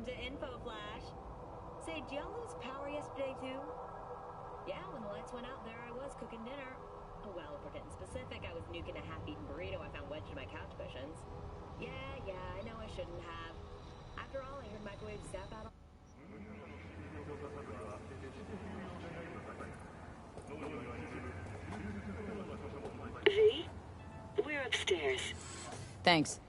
to Info Flash. Say, did y'all lose power yesterday too? Yeah, when the lights went out there, I was cooking dinner. Oh, well, if we're getting specific, I was nuking a half-eaten burrito I found wedged in my couch cushions. Yeah, I know I shouldn't have. After all, I heard microwave zap out. V? We're upstairs. Thanks.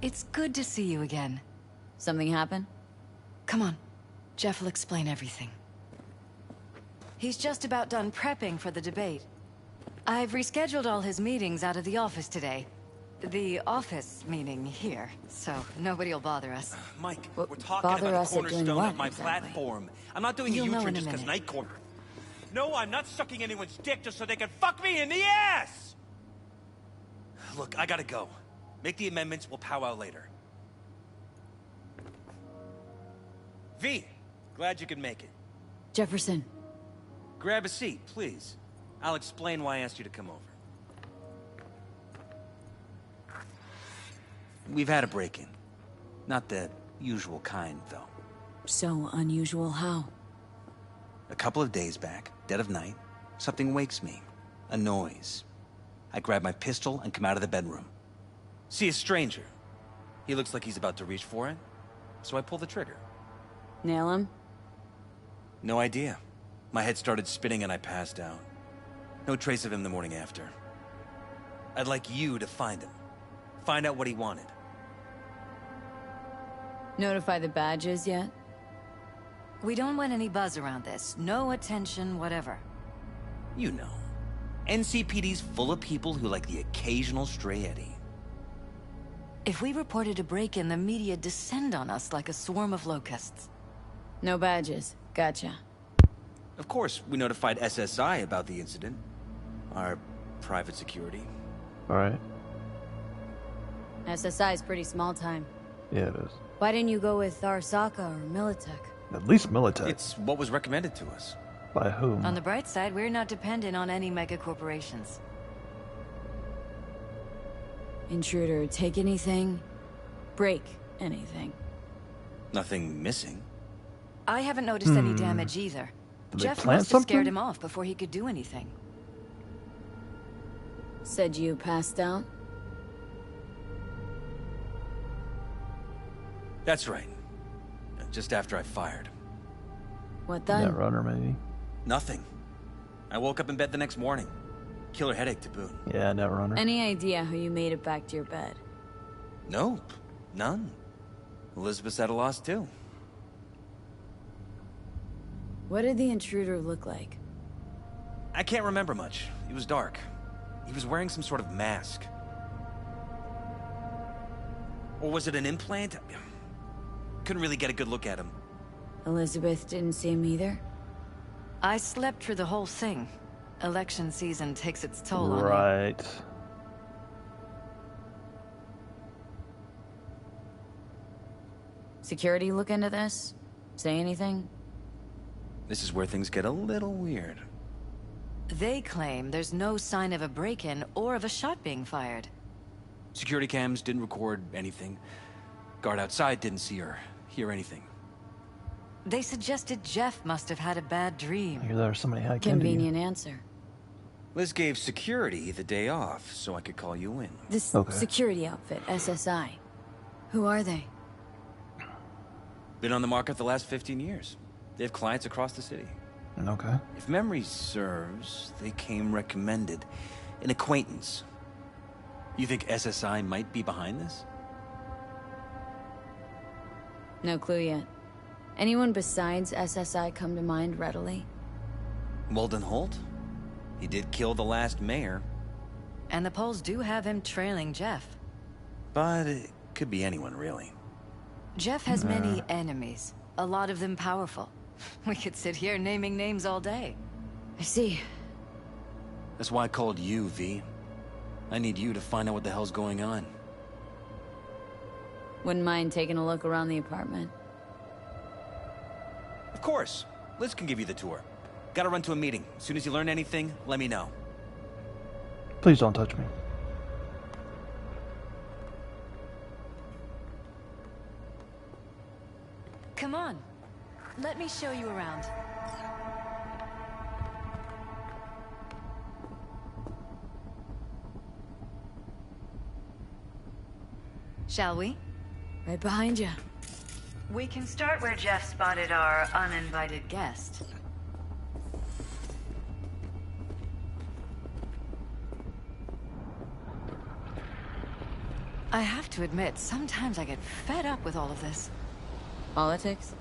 It's good to see you again. Something happen? Come on. Jeff will explain everything. He's just about done prepping for the debate. I've rescheduled all his meetings out of the office today. The office meaning here, so nobody'll bother us. Mike, Well, we're talking bother about us the at doing cornerstone what, of my exactly? platform. I'm not doing You'll a know U-turn in a just because minute. Night Corp. No, I'm not sucking anyone's dick just so they can fuck me in the ass! Look, I gotta go. Make the amendments, we'll powwow later. V, glad you could make it. Jefferson. Grab a seat, please. I'll explain why I asked you to come over. We've had a break-in. Not the usual kind, though. So unusual how? A couple of days back, dead of night, something wakes me. A noise. I grab my pistol and come out of the bedroom. See a stranger. He looks like he's about to reach for it, so I pull the trigger. Nail him? No idea. My head started spinning and I passed out. No trace of him the morning after. I'd like you to find him. Find out what he wanted. Notify the badges yet? We don't want any buzz around this. No attention, whatever. You know. NCPD's full of people who like the occasional stray eddy. If we reported a break-in, the media descend on us like a swarm of locusts. No badges. Gotcha. Of course, we notified SSI about the incident. Our private security. Alright. SSI is pretty small time. Yeah, it is. Why didn't you go with Arasaka or Militech? At least Militech. It's what was recommended to us. By whom? On the bright side, we're not dependent on any mega corporations. Intruder, take anything? Break anything? Nothing missing. I haven't noticed any damage either. Did they Jeff plant must have scared something? him off before he could do anything. Said you passed out? That's right. Just after I fired. What then? Netrunner, maybe. Nothing. I woke up in bed the next morning. Killer headache to boot. Yeah, Netrunner. Any idea how you made it back to your bed? Nope. None. Elizabeth's at a loss too. What did the intruder look like? I can't remember much. It was dark. He was wearing some sort of mask. Or was it an implant? Couldn't really get a good look at him. Elizabeth didn't see him either? I slept through the whole thing. Election season takes its toll on you. Right. Security look into this? Say anything? This is where things get a little weird. They claim there's no sign of a break-in or of a shot being fired. Security cams didn't record anything. Guard outside didn't see or hear anything. They suggested Jeff must have had a bad dream. I hear there was somebody hacked into you. Convenient answer. Liz gave security the day off so I could call you in. This Okay. security outfit, SSI. Who are they? Been on the market the last 15 years. They have clients across the city. Okay. If memory serves, they came recommended. An acquaintance. You think SSI might be behind this? No clue yet. Anyone besides SSI come to mind readily? Walden Holt? He did kill the last mayor. And the polls do have him trailing Jeff. But it could be anyone, really. Jeff has many enemies, a lot of them powerful. We could sit here naming names all day. I see. That's why I called you, V. I need you to find out what the hell's going on. Wouldn't mind taking a look around the apartment. Of course. Liz can give you the tour. Gotta run to a meeting. As soon as you learn anything, let me know. Please don't touch me. Come on. Let me show you around. Shall we? Right behind you. We can start where Jeff spotted our uninvited guest. I have to admit, sometimes I get fed up with all of this. Politics?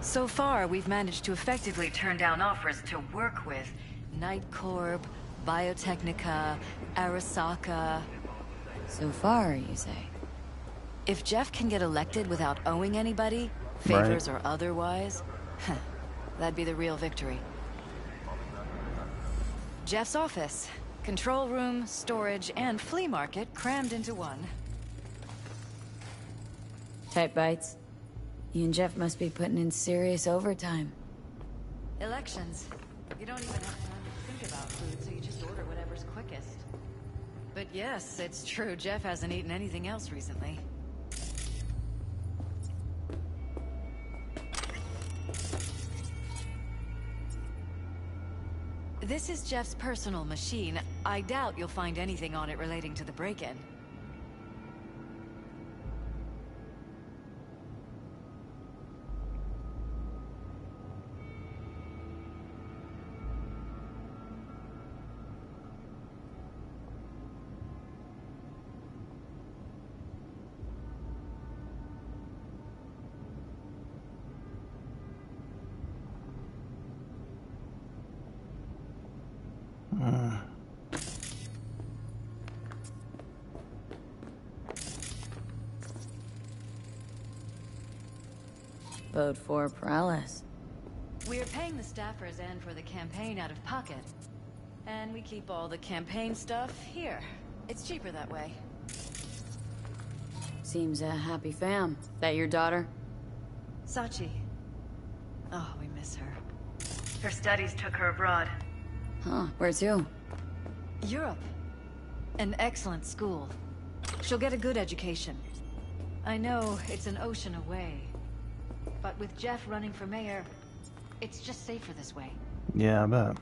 So far, we've managed to effectively turn down offers to work with Night Corp, Biotechnica, Arasaka. So far, you say? If Jeff can get elected without owing anybody, favors or otherwise, that'd be the real victory. Jeff's office. Control room, storage, and flea market crammed into one. Tight bites. You and Jeff must be putting in serious overtime. Elections. You don't even have time to think about food, so you just order whatever's quickest. But yes, it's true, Jeff hasn't eaten anything else recently. This is Jeff's personal machine. I doubt you'll find anything on it relating to the break-in. Vote for Paralysis. We're paying the staffers and for the campaign out of pocket. And we keep all the campaign stuff here. It's cheaper that way. Seems a happy fam. That your daughter? Sachi. Oh, we miss her. Her studies took her abroad. Huh, where to? Europe. An excellent school. She'll get a good education. I know it's an ocean away. But with Jeff running for mayor, it's just safer this way. Yeah, I bet.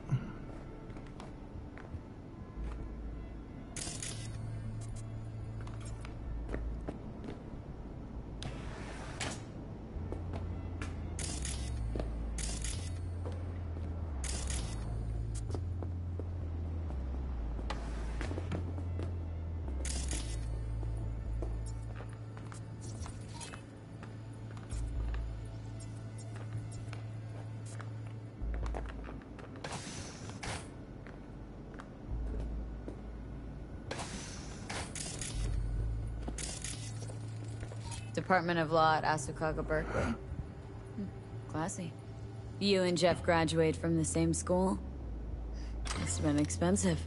Department of Law at Asukaga, Berkeley. Classy. You and Jeff graduate from the same school? Must have been expensive.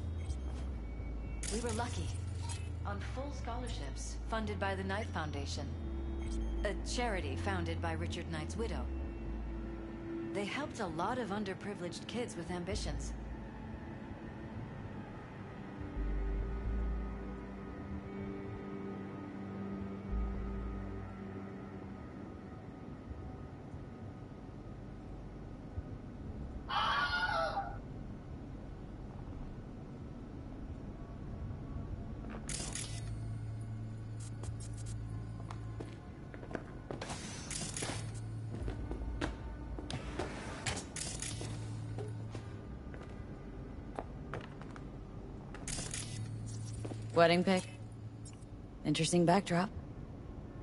We were lucky. On full scholarships, funded by the Knight Foundation. A charity founded by Richard Knight's widow. They helped a lot of underprivileged kids with ambitions. Wedding pic? Interesting backdrop.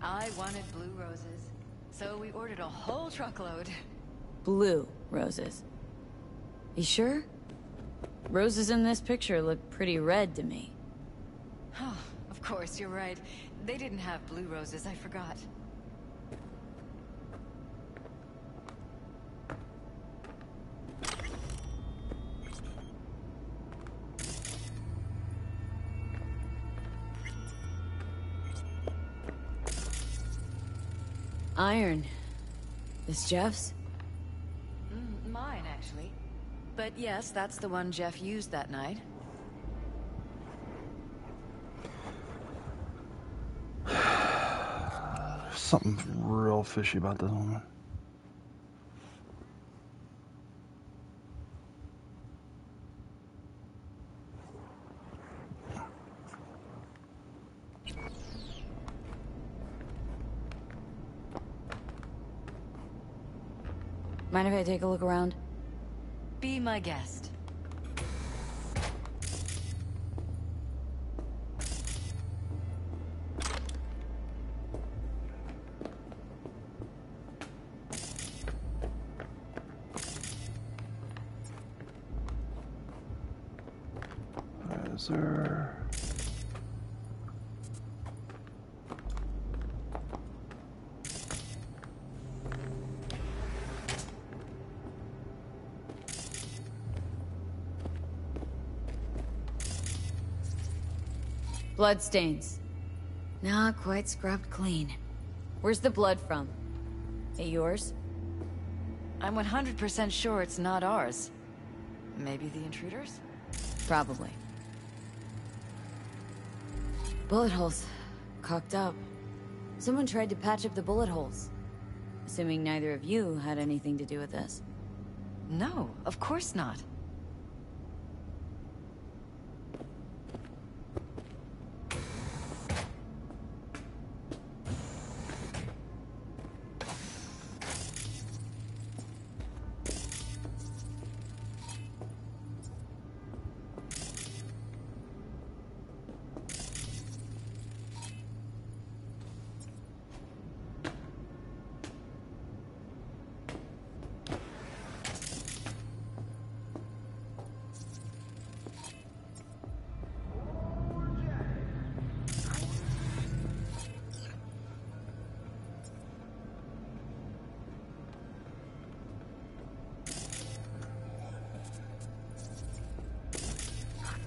I wanted blue roses, so we ordered a whole truckload. Blue roses. You sure? Roses in this picture look pretty red to me. Oh, of Of course, you're right. They didn't have blue roses, I forgot. Iron. This Jeff's? Mine, actually. But yes, that's the one Jeff used that night. Something real fishy about this woman. Mind if I take a look around? Be my guest. Is there... Bloodstains. Not quite scrubbed clean. Where's the blood from? It yours? I'm 100% sure it's not ours. Maybe the intruders? Probably. Bullet holes. Cocked up. Someone tried to patch up the bullet holes. Assuming neither of you had anything to do with this. No, of course not.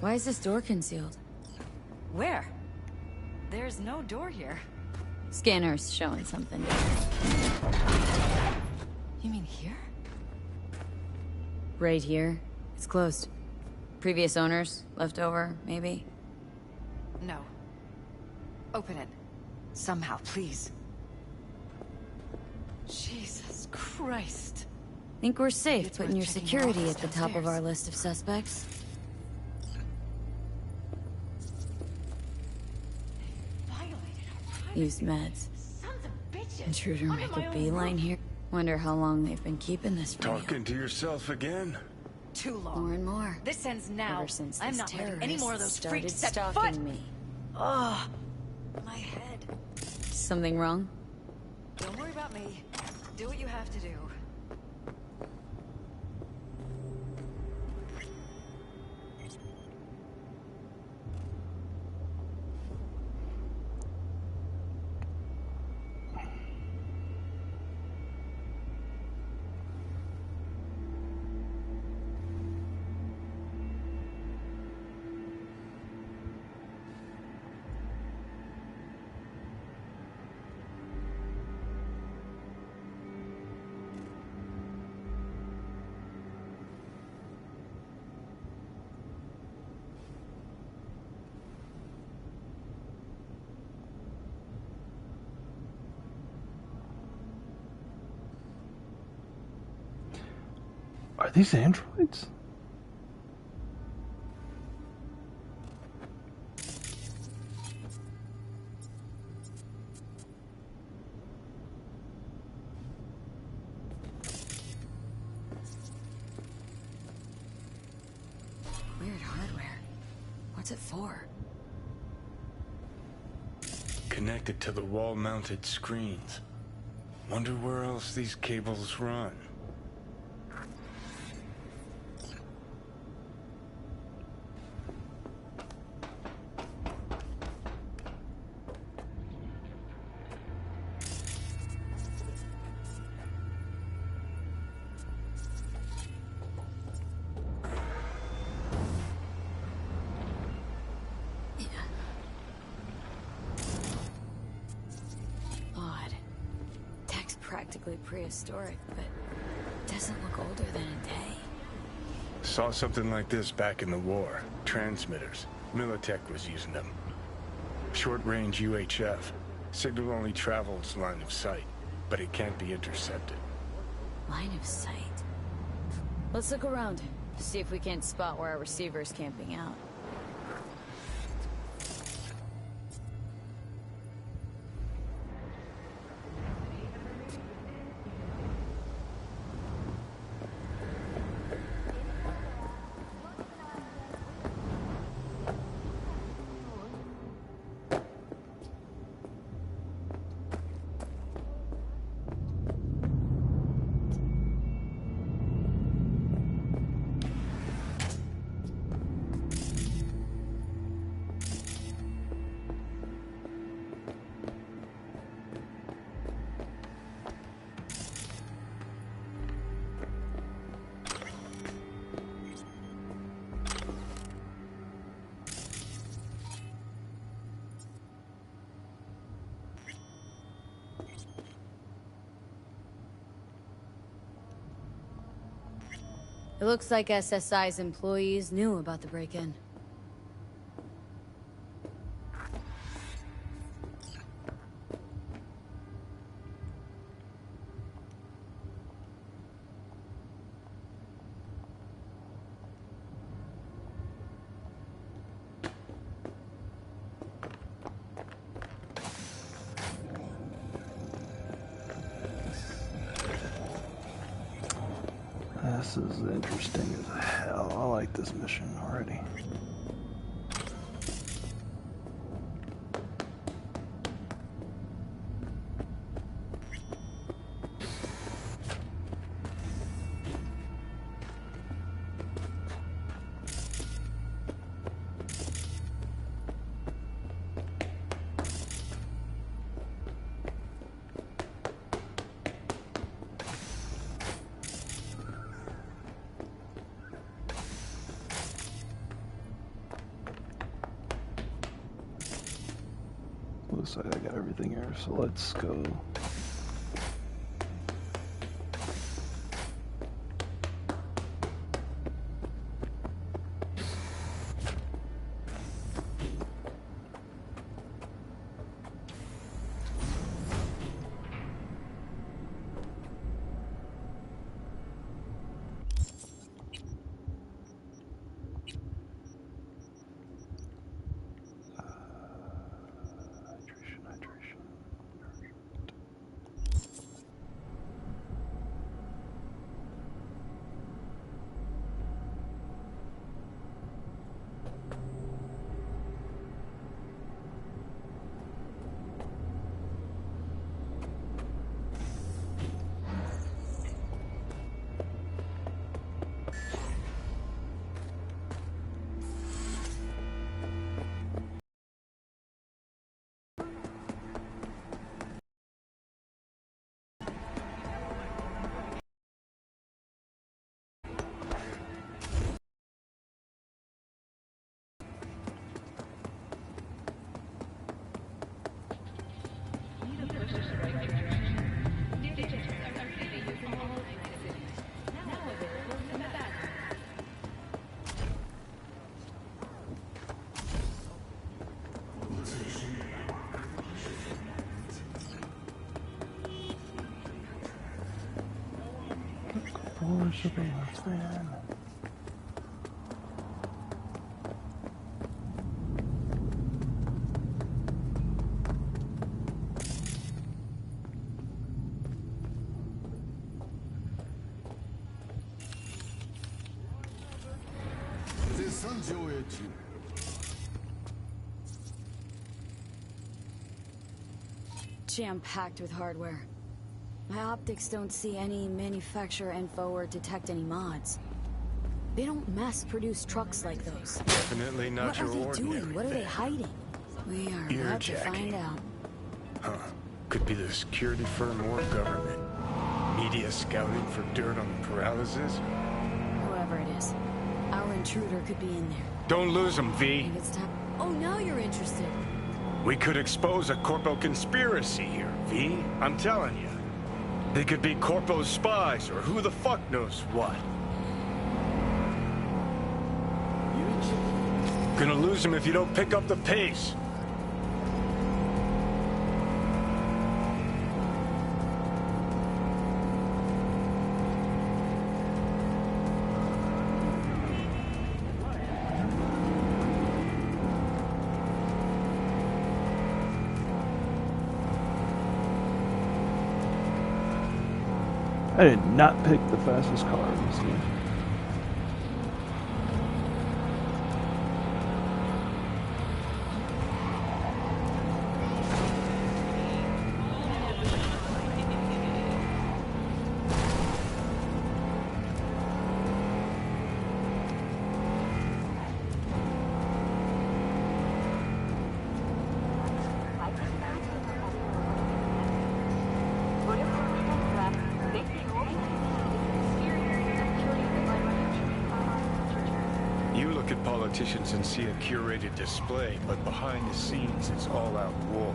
Why is this door concealed? Where? There's no door here. Scanner's showing something. You mean here? Right here. It's closed. Previous owners, left over, maybe? No. Open it. Somehow, please. Jesus Christ. Think we're safe It's putting worth your checking security your at the office top of downstairs. our list of suspects? Violated our privacy. Use meds. Sons of bitches. Intruder Under make my a own beeline roof. here. Wonder how long they've been keeping this from you. Talking to yourself again? Too long. More and more. This ends now. Ever since I'm this not letting any more of those terrorist freaks started set stalking foot. me. Ugh. My head. Something wrong? Don't worry about me. Do what you have to do. Are these androids? Weird hardware. What's it for? Connected to the wall-mounted screens. Wonder where else these cables run. practically prehistoric, but it doesn't look older than a day. Saw something like this back in the war. Transmitters. Militech was using them. Short-range UHF. Signal only travels line of sight, but it can't be intercepted. Line of sight. Let's look around, see if we can't spot where our receiver's camping out. It looks like SSI's employees knew about the break-in. This is interesting as hell. I like this mission already. Looks like I got everything here, so let's go. Man. Jam-packed with hardware. My optics don't see any manufacturer info or detect any mods. They don't mass-produce trucks like those. Definitely not your ordinary. What are they doing? What are they hiding? We are about to find out. Huh. Could be the security firm or government. Media scouting for dirt on the paralysis? Whoever it is, our intruder could be in there. Don't lose him, V. Think it's time. Oh, now you're interested. We could expose a Corpo conspiracy here, V. I'm telling you. They could be Corpo's spies, or who the fuck knows what. Gonna lose him if you don't pick up the pace. I did not pick the fastest car in this game. Politicians and see a curated display, but behind the scenes it's all-out war.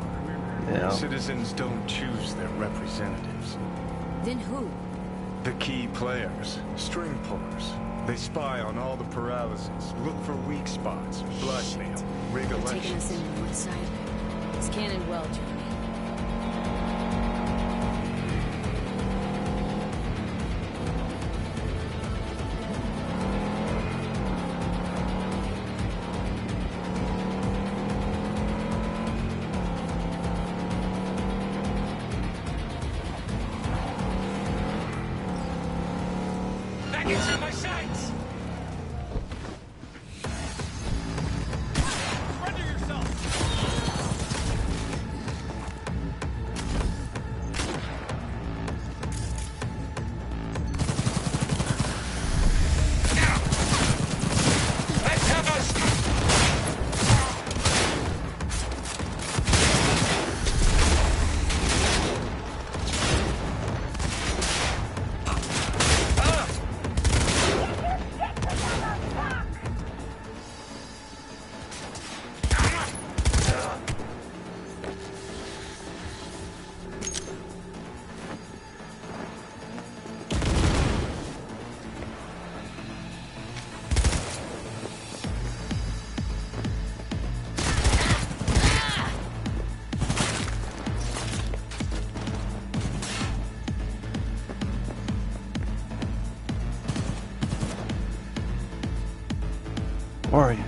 Yeah. Citizens don't choose their representatives. Then who? The key players, string pullers. They spy on all the paralysis, look for weak spots, blackmail, rig They're taking elections. us in the north side. It's Cannon well, Johnny. Where are you?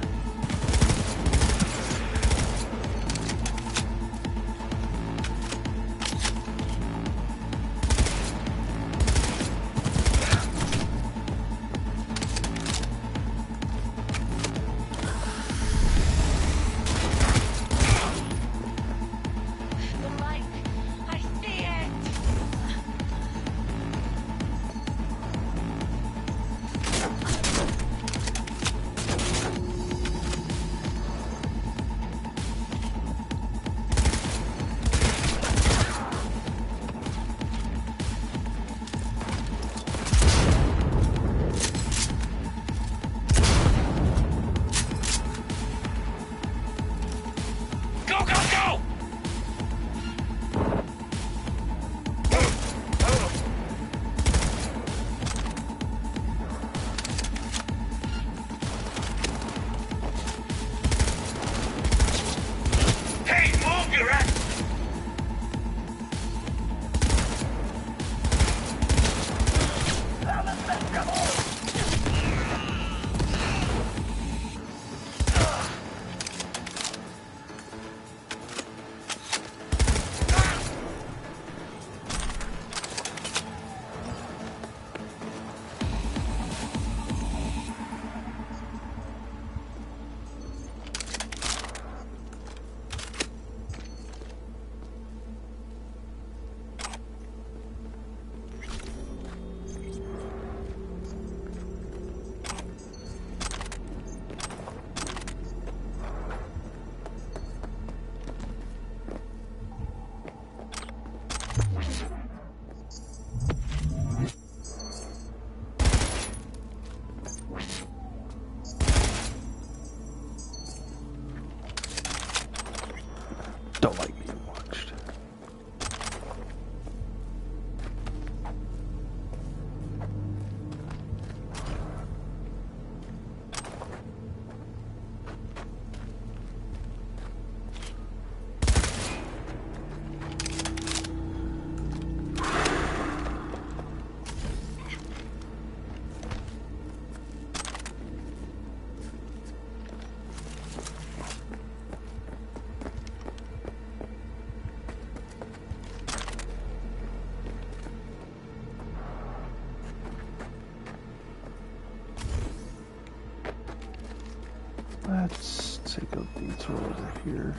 Don't like being watched. Let's take a detour over here.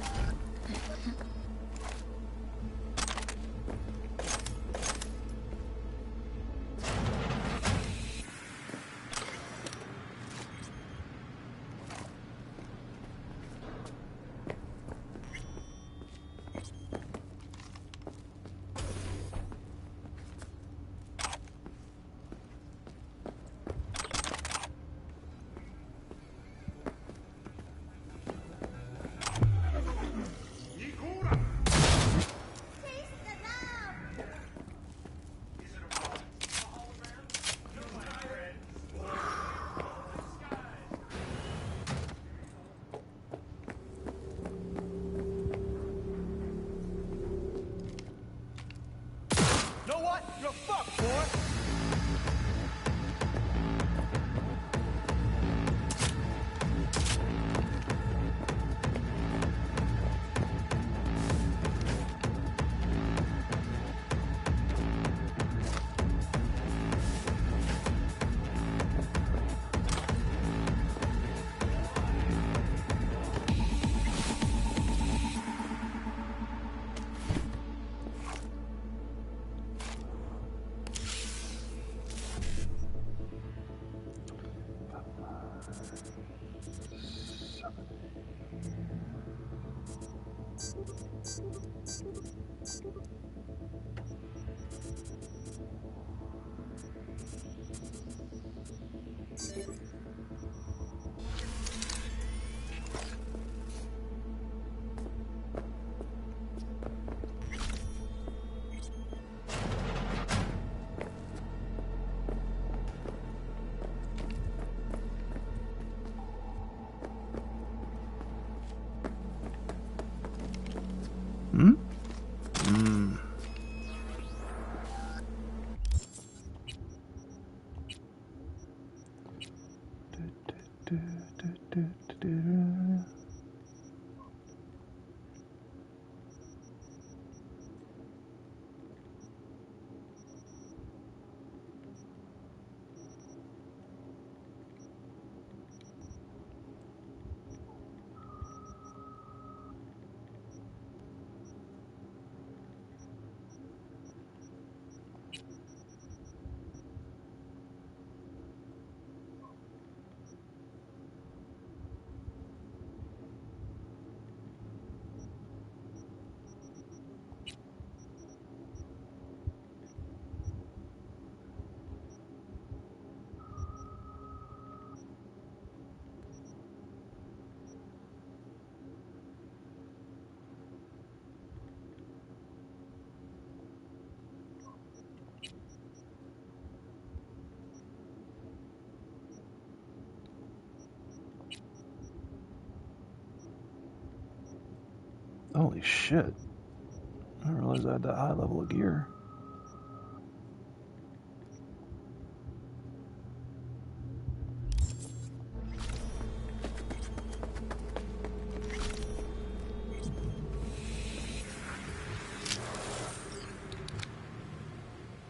Hmm? Hmm. Holy shit. I didn't realize I had that high level of gear.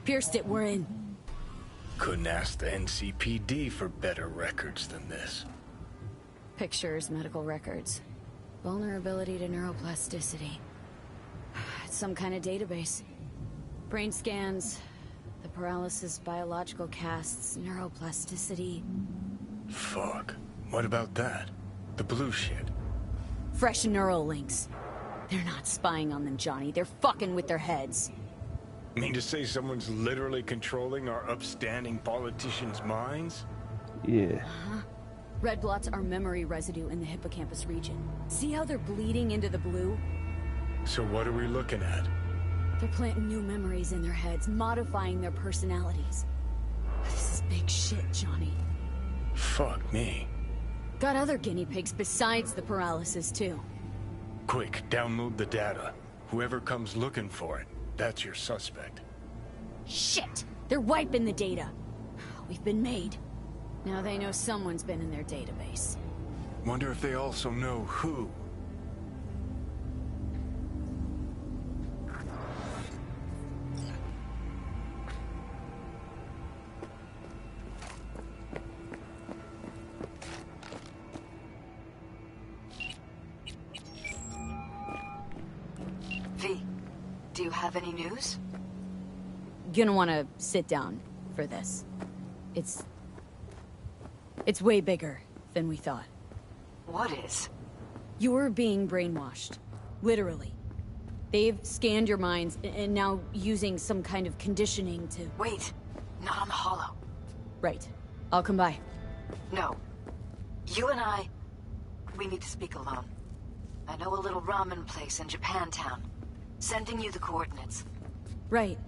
Pierced it, we're in. Couldn't ask the NCPD for better records than this. Pictures, medical records. Vulnerability to neuroplasticity. It's some kind of database. Brain scans, the paralysis, biological casts, neuroplasticity. Fuck. What about that? The blue shit. Fresh neural links. They're not spying on them, Johnny. They're fucking with their heads. Mean to say someone's literally controlling our upstanding politicians' minds? Yeah. Red blots are memory residue in the hippocampus region. See how they're bleeding into the blue? So what are we looking at? They're planting new memories in their heads, modifying their personalities. This is big shit, Johnny. Fuck me. Got other guinea pigs besides the paralysis, too. Quick, download the data. Whoever comes looking for it, that's your suspect. Shit! They're wiping the data. We've been made. Now they know someone's been in their database. Wonder if they also know who. Do you have any news? Gonna wanna sit down for this. It's way bigger than we thought. What is? You're being brainwashed. Literally. They've scanned your minds and now using some kind of conditioning to... Wait, not on the holo. Right. I'll come by. No. You and I, we need to speak alone. I know a little ramen place in Japantown. Sending you the coordinates. Right.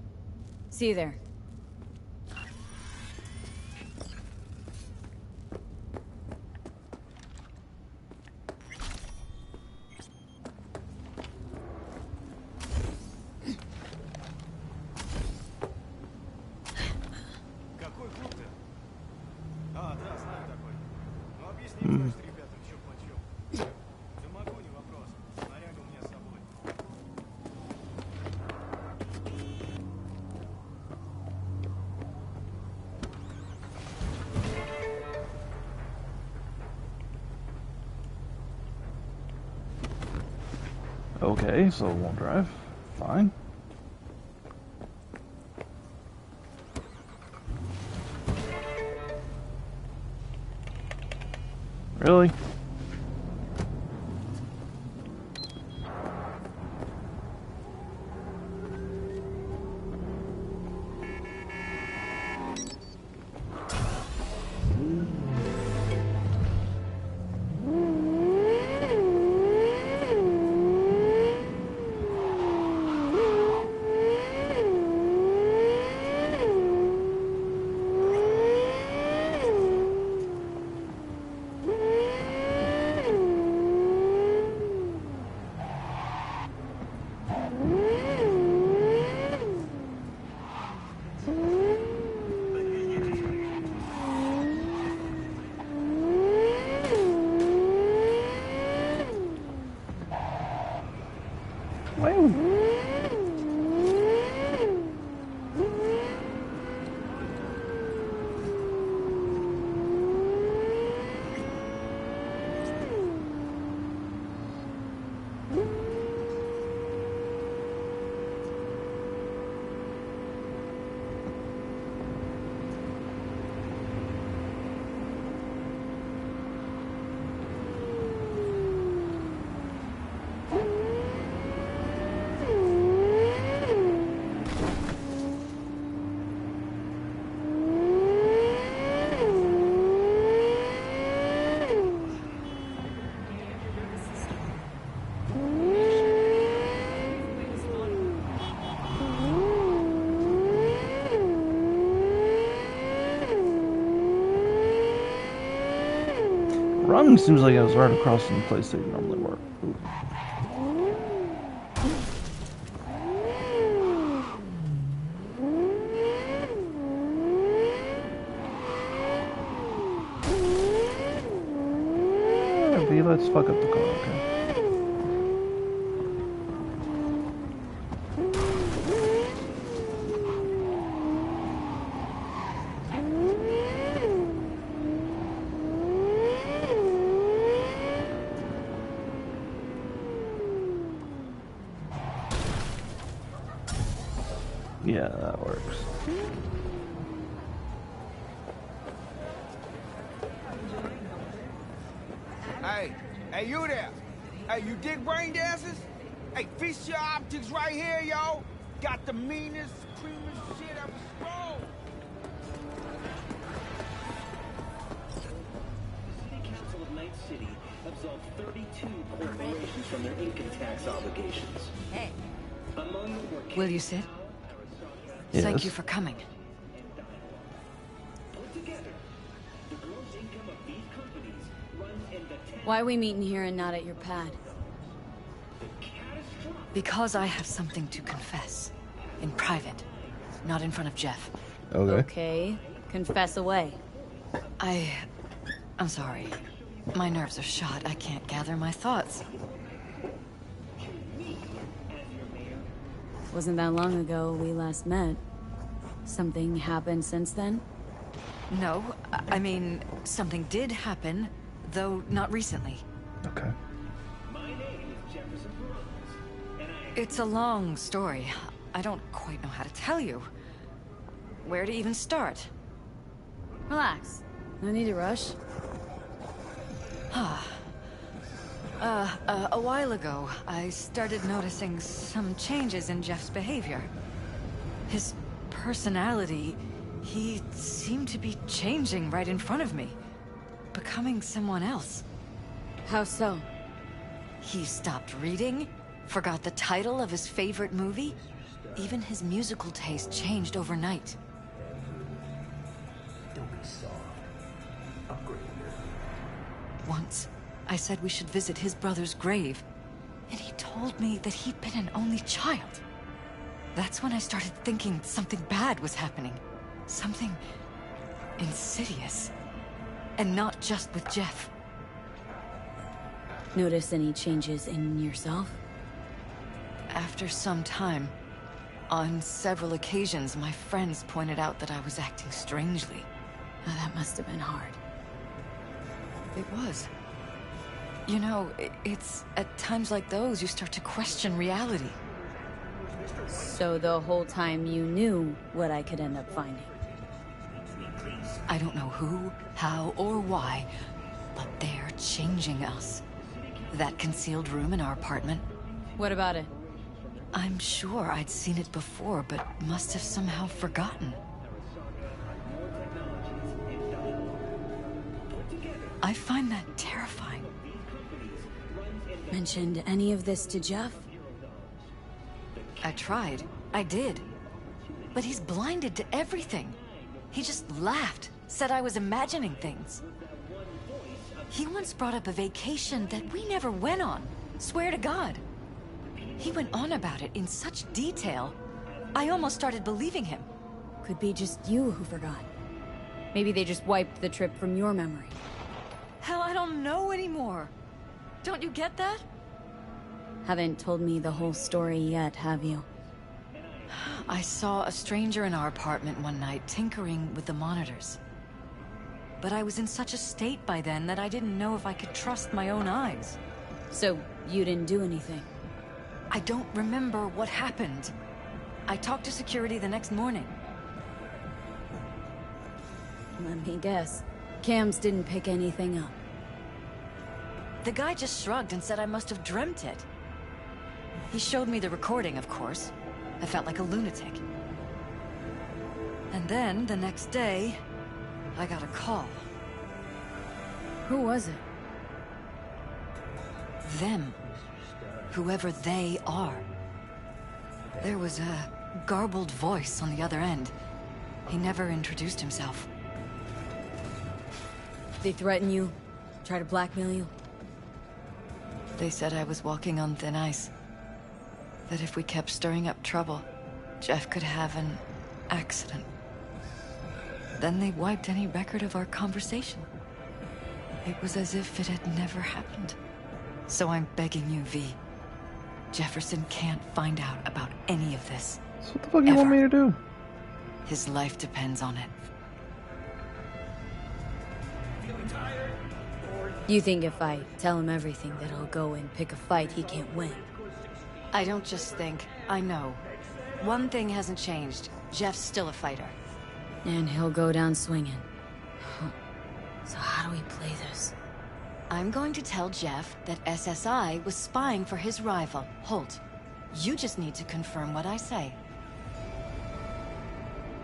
See you there. Okay, so it won't drive. Fine. Really? Run seems like it was right across from the place they normally work. Ooh. Yeah, let's fuck up the car, okay? Yeah, that works. Hey, you there? Hey, you dig brain dances? Hey, feast your optics right here, yo. Got the meanest, creamiest shit ever scrolled. The City Council of Night City absolved 32 corporations from their income tax obligations. Hey. Among them were Will you sit? Yes. Thank you for coming. Why are we meeting here and not at your pad? Because I have something to confess. In private. Not in front of Jeff. Okay. Okay. Confess away. I'm sorry. My nerves are shot. I can't gather my thoughts. Wasn't that long ago we last met. Something happened since then? No, I mean, something did happen, though not recently. Okay. My name is Jefferson Perez, and I It's a long story. I don't quite know how to tell you. Where to even start? Relax. No need to rush. A while ago, I started noticing some changes in Jeff's behavior. His personality, he seemed to be changing right in front of me. Becoming someone else. How so? He stopped reading, forgot the title of his favorite movie. Even his musical taste changed overnight. Don't be soft. Upgrade now. Once, I said we should visit his brother's grave, and he told me that he'd been an only child. That's when I started thinking something bad was happening. Something insidious. And not just with Jeff. Notice any changes in yourself? After some time, on several occasions, my friends pointed out that I was acting strangely. Oh, that must have been hard. It was. You know, it's at times like those you start to question reality. So the whole time you knew what I could end up finding? I don't know who, how, or why, but they're changing us. That concealed room in our apartment. What about it? I'm sure I'd seen it before, but must have somehow forgotten. I find that terrifying. Mentioned any of this to Jeff? I tried. I did. But he's blinded to everything. He just laughed, said I was imagining things. He once brought up a vacation that we never went on. Swear to God. He went on about it in such detail, I almost started believing him. Could be just you who forgot. Maybe they just wiped the trip from your memory. Hell, I don't know anymore. Don't you get that? Haven't told me the whole story yet, have you? I saw a stranger in our apartment one night tinkering with the monitors. But I was in such a state by then that I didn't know if I could trust my own eyes. So, you didn't do anything? I don't remember what happened. I talked to security the next morning. Let me guess. Cams didn't pick anything up. The guy just shrugged and said I must have dreamt it. He showed me the recording, of course. I felt like a lunatic. And then, the next day, I got a call. Who was it? Them. Whoever they are. There was a garbled voice on the other end. He never introduced himself. They threaten you? Try to blackmail you? They said I was walking on thin ice. That if we kept stirring up trouble, Jeff could have an accident. Then they wiped any record of our conversation. It was as if it had never happened. So I'm begging you, V. Jefferson can't find out about any of this. So what the fuck you want me to do? His life depends on it. You think if I tell him everything that he'll go and pick a fight he can't win? I don't just think, I know. One thing hasn't changed. Jeff's still a fighter. And he'll go down swinging. So how do we play this? I'm going to tell Jeff that SSI was spying for his rival, Holt. You just need to confirm what I say.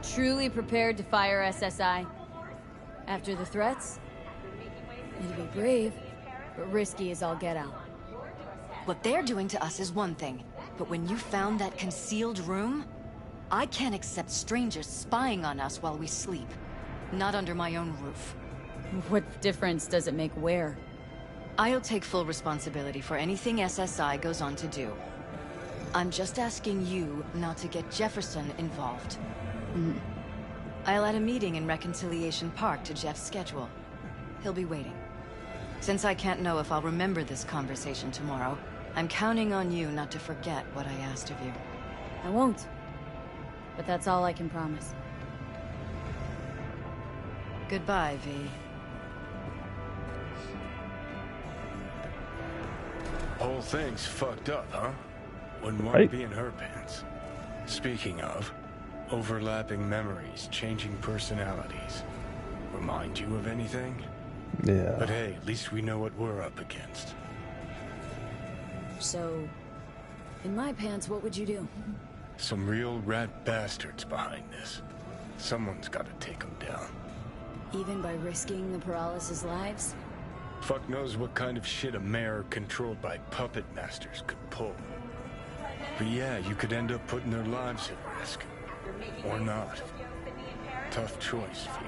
Truly prepared to fire SSI? After the threats? It'd be brave, but risky as all get out. What they're doing to us is one thing, but when you found that concealed room, I can't accept strangers spying on us while we sleep. Not under my own roof. What difference does it make where? I'll take full responsibility for anything SSI goes on to do. I'm just asking you not to get Jefferson involved. I'll add a meeting in Reconciliation Park to Jeff's schedule. He'll be waiting. Since I can't know if I'll remember this conversation tomorrow, I'm counting on you not to forget what I asked of you. I won't. But that's all I can promise. Goodbye, V. Whole thing's fucked up, huh? Wouldn't want to be in her pants. Speaking of, overlapping memories, changing personalities. Remind you of anything? Yeah. But hey, at least we know what we're up against. So, in my pants, what would you do? Some real rat bastards behind this. Someone's got to take them down. Even by risking the paralysis lives? Fuck knows what kind of shit a mayor controlled by puppet masters could pull. But yeah, you could end up putting their lives at risk. Or not. Tough choice, V.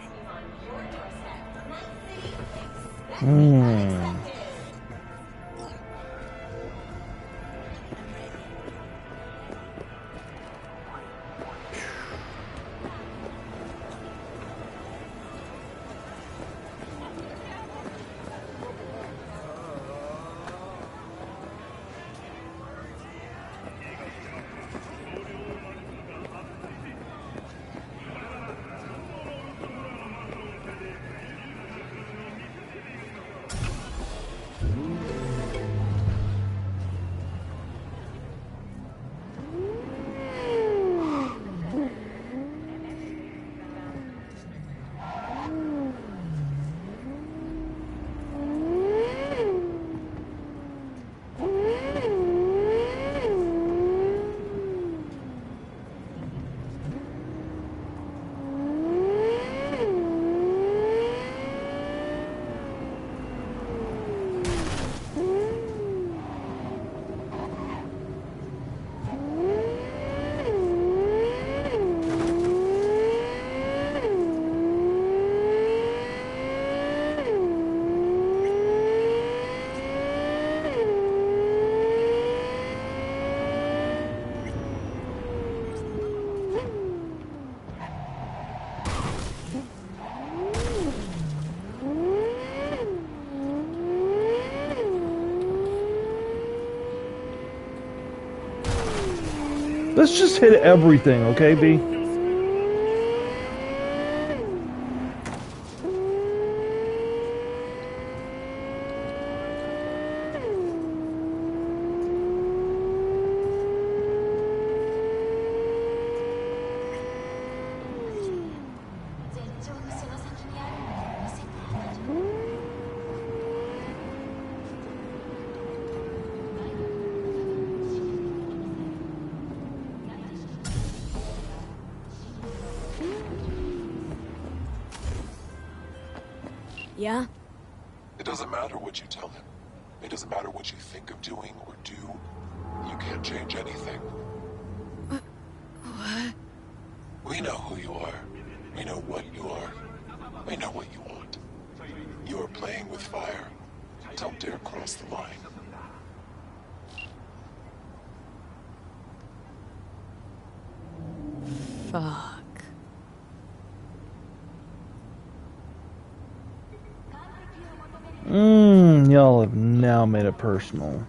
Let's just hit everything, okay, B? Yeah? It doesn't matter what you tell him. It doesn't matter what you think of doing or do. You can't change anything. What? We know who you are. We know what you are. We know what you want. You are playing with fire. Don't dare cross the line. Fuck. Y'all have now made it personal.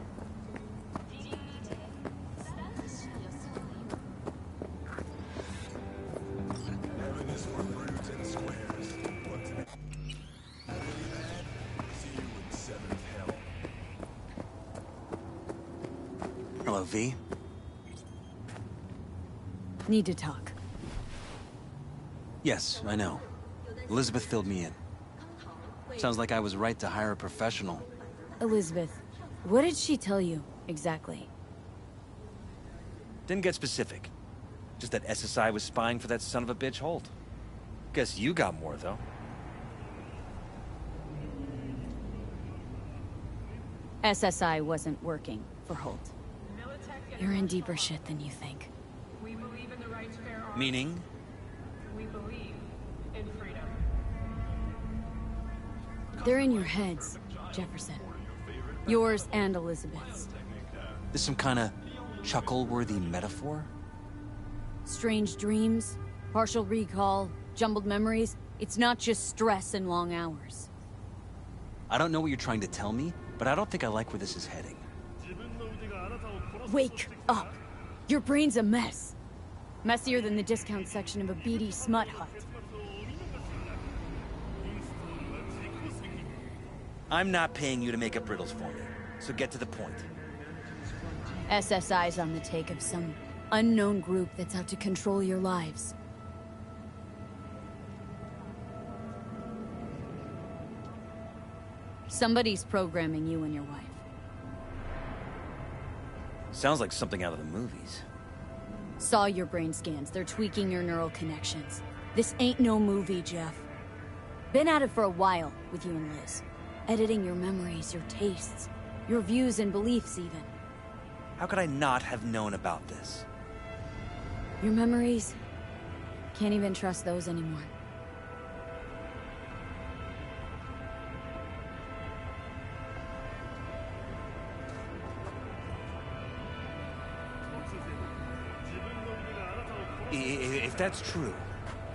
Hello, V. Need to talk. Yes, I know. Elizabeth filled me in. Sounds like I was right to hire a professional. Elizabeth, what did she tell you, exactly? Didn't get specific. Just that SSI was spying for that son of a bitch Holt. Guess you got more, though. SSI wasn't working for Holt. You're in deeper shit than you think. We believe in the right to bear arms. Meaning? We believe in freedom. They're in your heads, Jefferson. Yours and Elizabeth's. This some kind of chuckle-worthy metaphor? Strange dreams, partial recall, jumbled memories. It's not just stress and long hours. I don't know what you're trying to tell me, but I don't think I like where this is heading. Wake up! Your brain's a mess. Messier than the discount section of a beady smut hut. I'm not paying you to make up riddles for me, so get to the point. SSI's on the take of some unknown group that's out to control your lives. Somebody's programming you and your wife. Sounds like something out of the movies. Saw your brain scans. They're tweaking your neural connections. This ain't no movie, Jeff. Been at it for a while with you and Liz. Editing your memories, your tastes, your views and beliefs even. How could I not have known about this? Your memories? Can't even trust those anymore. If that's true,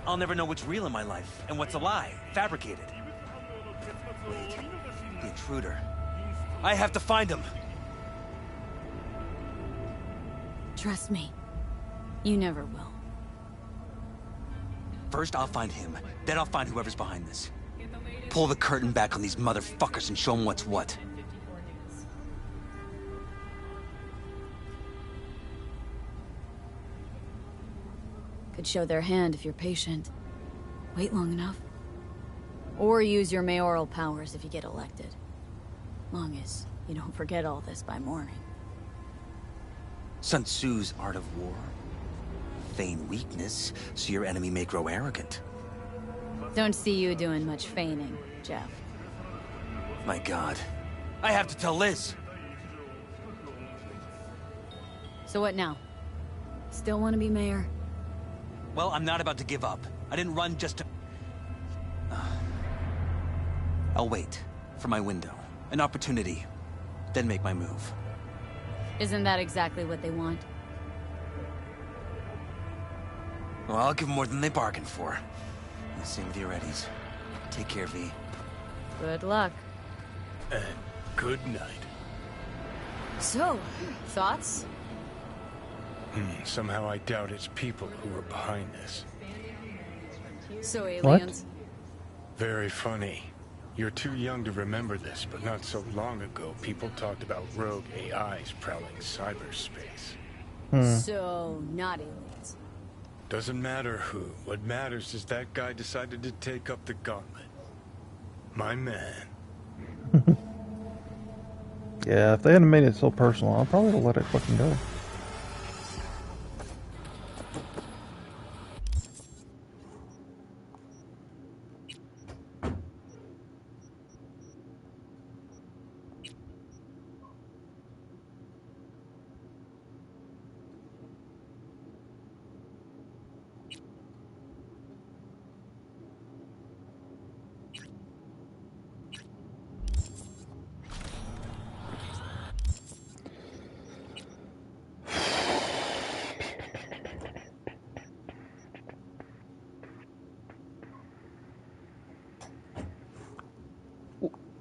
I'll never know what's real in my life and what's a lie, fabricated. Wait, the intruder. I have to find him. Trust me, you never will. First, I'll find him. Then I'll find whoever's behind this. Pull the curtain back on these motherfuckers and show them what's what. Could show their hand if you're patient. Wait long enough. Or use your mayoral powers if you get elected. Long as you don't forget all this by morning. Sun Tzu's art of war. Feign weakness, so your enemy may grow arrogant. Don't see you doing much feigning, Jeff. My God. I have to tell Liz! So what now? Still want to be mayor? Well, I'm not about to give up. I didn't run just to... I'll wait for my window. An opportunity. Then make my move. Isn't that exactly what they want? Well, I'll give them more than they bargained for. And same with your Eddies. Take care, V. Good luck. And good night. So, thoughts? Somehow I doubt it's people who are behind this. So aliens? Very funny. You're too young to remember this, but not so long ago, people talked about rogue AIs prowling cyberspace. So, not aliens. Doesn't matter who. What matters is that guy decided to take up the gauntlet. My man. Yeah, if they hadn't made it so personal, I'll probably let it fucking go.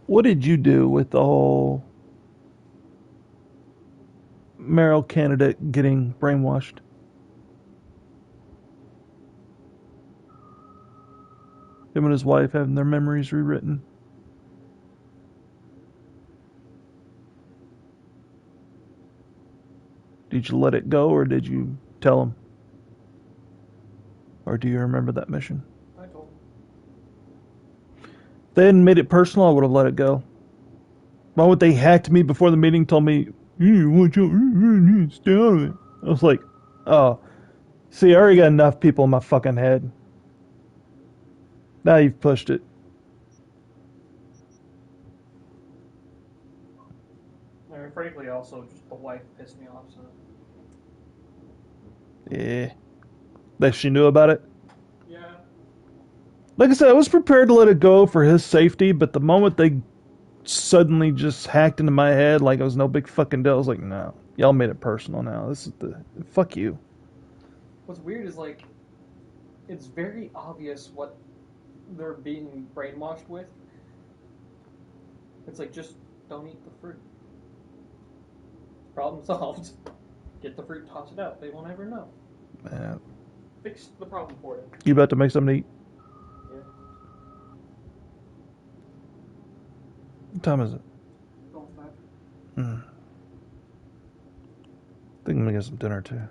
What did you do with the whole mayoral candidate getting brainwashed? Him and his wife having their memories rewritten. Did you let it go, or did you tell him? Or do you remember that mission? I told him. If they hadn't made it personal, I would have let it go. The moment they hacked me before the meeting, told me, "You want your stay out of it." I was like, "Oh, see, I already got enough people in my fucking head. Now you've pushed it." I mean, frankly, also just the wife pissed me off. So. Yeah, that she knew about it. Yeah. Like I said, I was prepared to let it go for his safety, but the moment they suddenly just hacked into my head like it was no big fucking deal, I was like, no, y'all made it personal now. This is the fuck you. What's weird is like, it's very obvious what they're being brainwashed with. It's like, just don't eat the fruit. Problem solved. Get the fruit, toss it out. They won't ever know. Man. Fix the problem for you. You about to make something to eat? Yeah. What time is it? Going back. think I'm gonna get some dinner too.